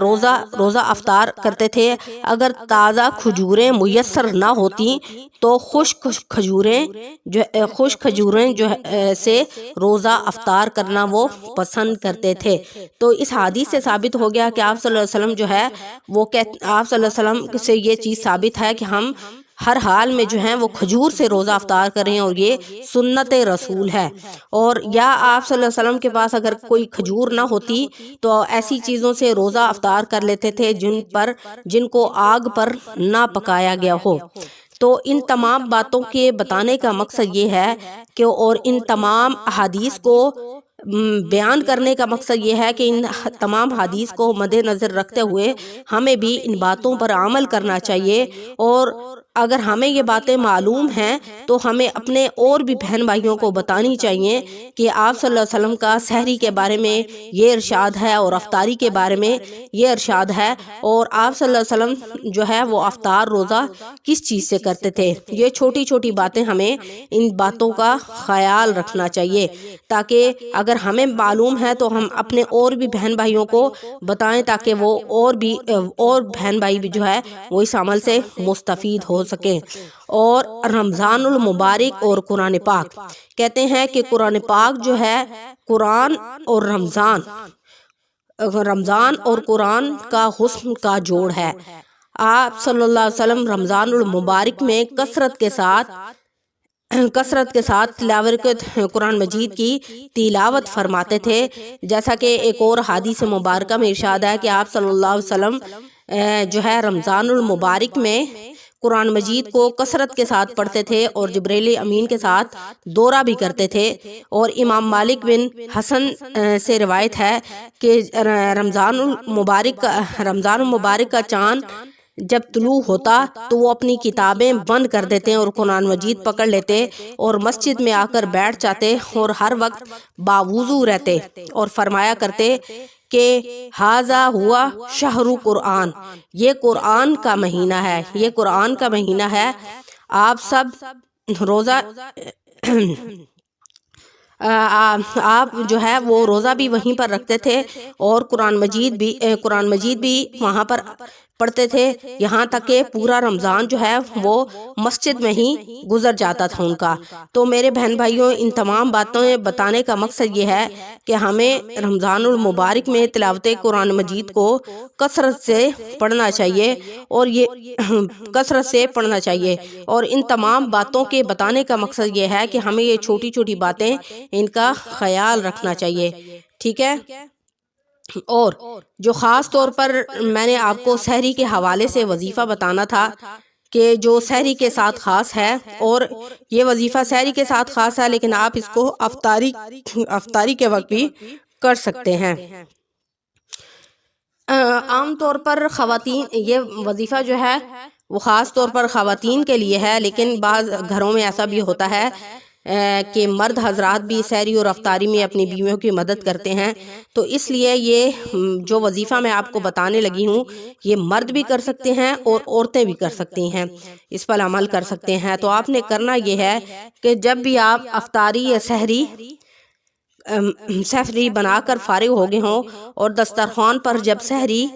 روزہ افطار کرتے تھے۔ اگر تازہ کھجوریں میسر نہ ہوتی تو خشک کھجوریں سے روزہ افطار کرنا وہ پسند کرتے تھے۔ تو اس حدیث سے ثابت ہو گیا کہ آپ صلی اللہ علیہ وسلم جو ہے وہ آپ صلی اللہ علیہ وسلم سے یہ چیز ثابت ہے کہ ہم ہر حال میں جو ہیں وہ کھجور سے روزہ افطار کریں، اور یہ سنت رسول ہے۔ اور یا آپ صلی اللہ علیہ وسلم کے پاس اگر کوئی کھجور نہ ہوتی تو ایسی چیزوں سے روزہ افطار کر لیتے تھے جن کو آگ پر نہ پکایا گیا ہو۔ تو ان تمام باتوں کے بتانے کا مقصد یہ ہے کہ اور ان تمام احادیث کو بیان کرنے کا مقصد یہ ہے کہ ان تمام حدیث کو مد نظر رکھتے ہوئے ہمیں بھی ان باتوں پر عمل کرنا چاہیے، اور اگر ہمیں یہ باتیں معلوم ہیں تو ہمیں اپنے اور بھی بہن بھائیوں کو بتانی چاہیے کہ آپ صلی اللہ علیہ وسلم کا سحری کے بارے میں یہ ارشاد ہے اور افطاری کے بارے میں یہ ارشاد ہے، اور آپ صلی اللہ علیہ وسلم جو ہے وہ افطار روزہ کس چیز سے کرتے تھے۔ یہ چھوٹی چھوٹی باتیں ہمیں ان باتوں کا خیال رکھنا چاہیے، تاکہ اگر ہمیں معلوم ہے تو ہم اپنے اور بھی بہن بھائیوں کو بتائیں، تاکہ وہ اور بہن بھائی بھی جو ہے وہ اس عمل سے مستفید ہو سکیں۔ اور رمضان المبارک اور قرآن پاک، کہتے ہیں کہ قرآن پاک جو ہے قرآن اور رمضان اور قرآن کا حسن کا جوڑ ہے۔ آپ صلی اللہ علیہ وسلم رمضان المبارک میں کثرت کے ساتھ قرآن مجید کی تلاوت فرماتے تھے، جیسا کہ ایک اور حدیث مبارکہ میں ارشاد ہے کہ آپ صلی اللہ علیہ وسلم جو ہے رمضان المبارک میں قرآن مجید کو کثرت کے ساتھ پڑھتے تھے اور جبریل امین کے ساتھ دورہ بھی کرتے تھے۔ اور امام مالک بن حسن سے روایت ہے کہ رمضان المبارک کا چاند جب طلوع ہوتا تو وہ اپنی کتابیں بند کر دیتے اور قرآن مجید پکڑ لیتے اور مسجد میں آ کر بیٹھ جاتے اور ہر وقت باوضو رہتے اور فرمایا کرتے کہ ھذا ہوا شہر قرآن، یہ قرآن کا مہینہ ہے، یہ قرآن کا مہینہ ہے۔ آپ سب روزہ آپ جو ہے وہ روزہ بھی وہیں پر رکھتے تھے اور قرآن مجید بھی وہاں پر پڑھتے تھے، یہاں تک کہ پورا رمضان جو ہے وہ مسجد میں ہی گزر جاتا تھا ان کا۔ تو میرے بہن بھائیوں، ان تمام باتوں بتانے کا مقصد یہ ہے کہ ہمیں رمضان المبارک میں تلاوت قرآن مجید کو کثرت سے پڑھنا چاہیے اور ان تمام باتوں کے بتانے کا مقصد یہ ہے کہ ہمیں یہ چھوٹی چھوٹی باتیں ان کا خیال رکھنا چاہیے، ٹھیک ہے۔ اور جو خاص طور پر میں نے آپ کو سحری کے حوالے سے وظیفہ بتانا تھا کہ جو سحری کے ساتھ خاص ہے، اور یہ وظیفہ سحری کے ساتھ خاص ہے لیکن آپ اس کو افطاری کے وقت بھی کر سکتے ہیں۔ عام طور پر خواتین، یہ وظیفہ جو ہے وہ خاص طور پر خواتین کے لیے ہے، لیکن بعض گھروں میں ایسا بھی ہوتا ہے کہ مرد حضرات بھی سحری اور افطاری میں اپنی بیویوں کی مدد کرتے ہیں، تو اس لیے یہ جو وظیفہ میں آپ کو بتانے لگی ہوں یہ مرد بھی کر سکتے ہیں اور عورتیں بھی کر سکتی ہیں، اس پر عمل کر سکتے ہیں۔ تو آپ نے کرنا یہ ہے کہ جب بھی آپ افطاری یا سحری بنا کر فارغ ہو گئے ہوں اور دسترخوان پر جب سحری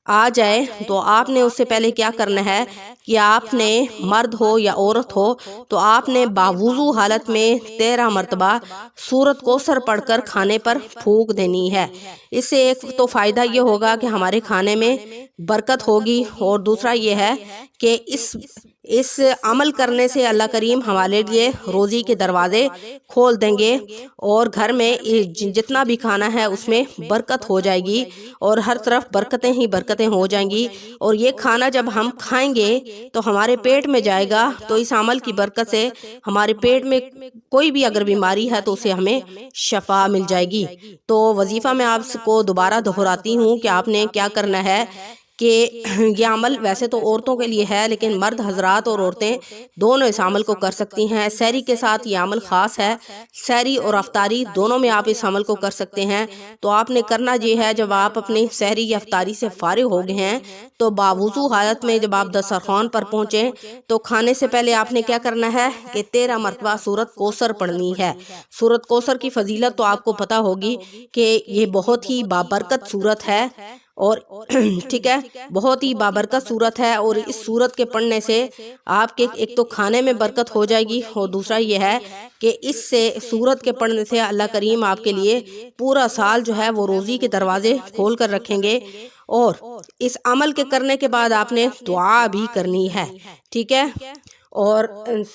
آ جائے تو آپ نے اس سے پہلے کیا کرنا ہے کہ آپ نے مرد ہو یا عورت ہو تو آپ نے باوضو حالت میں 13 مرتبہ سورۃ کوثر پڑھ کر کھانے پر پھونک دینی ہے۔ اس سے ایک تو فائدہ یہ ہوگا کہ ہمارے کھانے میں برکت ہوگی، اور دوسرا یہ ہے کہ اس عمل کرنے سے اللہ کریم ہمارے لیے روزی کے دروازے کھول دیں گے اور گھر میں جتنا بھی کھانا ہے اس میں برکت ہو جائے گی اور ہر طرف برکتیں ہی برکتیں ہو جائیں گی۔ اور یہ کھانا جب ہم کھائیں گے تو ہمارے پیٹ میں جائے گا، تو اس عمل کی برکت سے ہمارے پیٹ میں کوئی بھی اگر بیماری ہے تو اسے ہمیں شفا مل جائے گی۔ تو وظیفہ میں آپ کو دوبارہ دہراتی ہوں کہ آپ نے کیا کرنا ہے کہ یہ عمل ویسے تو عورتوں کے لیے ہے لیکن مرد حضرات اور عورتیں دونوں اس عمل کو کر سکتی ہیں۔ سحری کے ساتھ یہ عمل خاص ہے، سحری اور افطاری دونوں میں آپ اس عمل کو کر سکتے ہیں۔ تو آپ نے کرنا یہ ہے، جب آپ اپنی سحری یا افطاری سے فارغ ہو گئے ہیں تو باوضو حالت میں جب آپ دسترخوان پر پہنچیں تو کھانے سے پہلے آپ نے کیا کرنا ہے کہ 13 مرتبہ سورۃ کوثر پڑھنی ہے۔ سورۃ کوثر کی فضیلت تو آپ کو پتہ ہوگی کہ یہ بہت ہی بابرکت سورت ہے اور ٹھیک ہے، بہت ہی بابرکت صورت ہے، اور اس صورت کے پڑھنے سے آپ کے ایک تو کھانے میں برکت ہو جائے گی، اور دوسرا یہ ہے کہ اس سے صورت کے پڑھنے سے اللہ کریم آپ کے لیے پورا سال جو ہے وہ روزی کے دروازے کھول کر رکھیں گے۔ اور اس عمل کے کرنے کے بعد آپ نے دعا بھی کرنی ہے، ٹھیک ہے، اور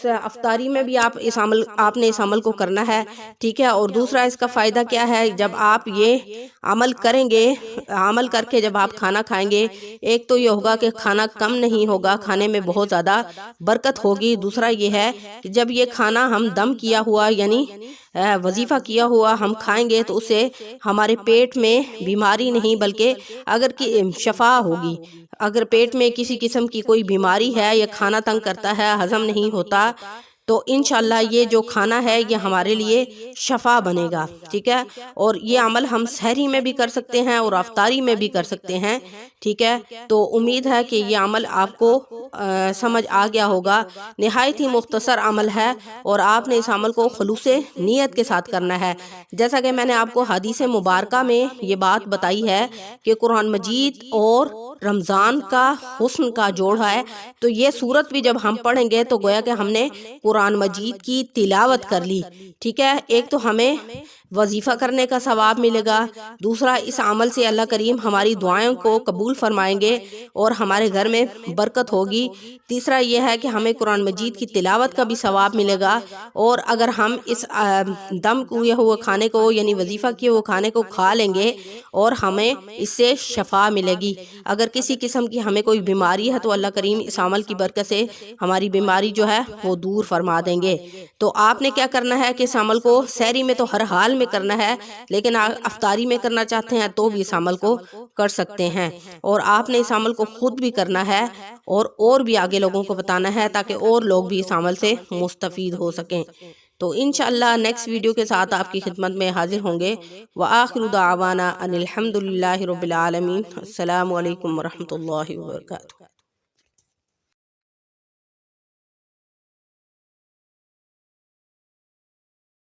افطاری میں بھی آپ نے اس عمل کو کرنا ہے، ٹھیک ہے۔ اور دوسرا اس کا فائدہ کیا ہے، جب آپ یہ عمل کریں گے، عمل کر کے جب آپ کھانا کھائیں گے، ایک تو یہ ہوگا کہ کھانا کم نہیں ہوگا، کھانے میں بہت زیادہ برکت ہوگی۔ دوسرا یہ ہے کہ جب یہ کھانا ہم دم کیا ہوا یعنی وظیفہ کیا ہوا ہم کھائیں گے تو اسے ہمارے پیٹ میں بیماری نہیں بلکہ اگر شفا ہوگی۔ اگر پیٹ میں کسی قسم کی کوئی بیماری ہے یا کھانا تنگ کرتا ہے، ہضم نہیں ہوتا، تو انشاءاللہ یہ جو کھانا ہے یہ ہمارے لیے شفا بنے گا، ٹھیک ہے۔ اور یہ عمل ہم سحری میں بھی کر سکتے ہیں اور افطاری میں بھی کر سکتے ہیں، ٹھیک ہے۔ تو امید ہے کہ یہ عمل آپ کو سمجھ آ گیا ہوگا۔ نہایت ہی مختصر عمل ہے اور آپ نے اس عمل کو خلوص نیت کے ساتھ کرنا ہے۔ جیسا کہ میں نے آپ کو حدیث مبارکہ میں یہ بات بتائی ہے کہ قرآن مجید اور رمضان کا حسن کا جوڑ ہے، تو یہ صورت بھی جب ہم پڑھیں گے تو گویا کہ ہم نے قرآن مجید کی تلاوت کر لی، ٹھیک ہے۔ ایک تو ہمیں وظیفہ کرنے کا ثواب ملے گا، دوسرا اس عمل سے اللہ کریم ہماری دعائیں کو قبول فرمائیں گے اور ہمارے گھر میں برکت ہوگی، تیسرا یہ ہے کہ ہمیں قرآن مجید کی تلاوت کا بھی ثواب ملے گا، اور اگر ہم اس دم کیے ہوئے کھانے کو یعنی وظیفہ کیے ہوئے کھانے کو کھا لیں گے اور ہمیں اس سے شفا ملے گی۔ اگر کسی قسم کی ہمیں کوئی بیماری ہے تو اللہ کریم اس عمل کی برکت سے ہماری بیماری جو ہے وہ دور فرما دیں گے۔ تو آپ نے کیا کرنا ہے کہ اس عمل کو سحری میں تو ہر حال میں کرنا ہے، لیکن افطاری میں کرنا چاہتے ہیں تو بھی اس عمل کو کر سکتے ہیں، اور آپ نے اس عمل کو خود بھی کرنا ہے اور بھی آگے لوگوں کو بتانا ہے تاکہ اور لوگ بھی اس عمل سے مستفید ہو سکیں۔ تو انشاءاللہ نیکسٹ ویڈیو کے ساتھ آپ کی خدمت میں حاضر ہوں گے۔ وآخر دعوانا ان الحمدللہ رب العالمین۔ السلام علیکم ورحمۃ اللہ وبرکاتہ۔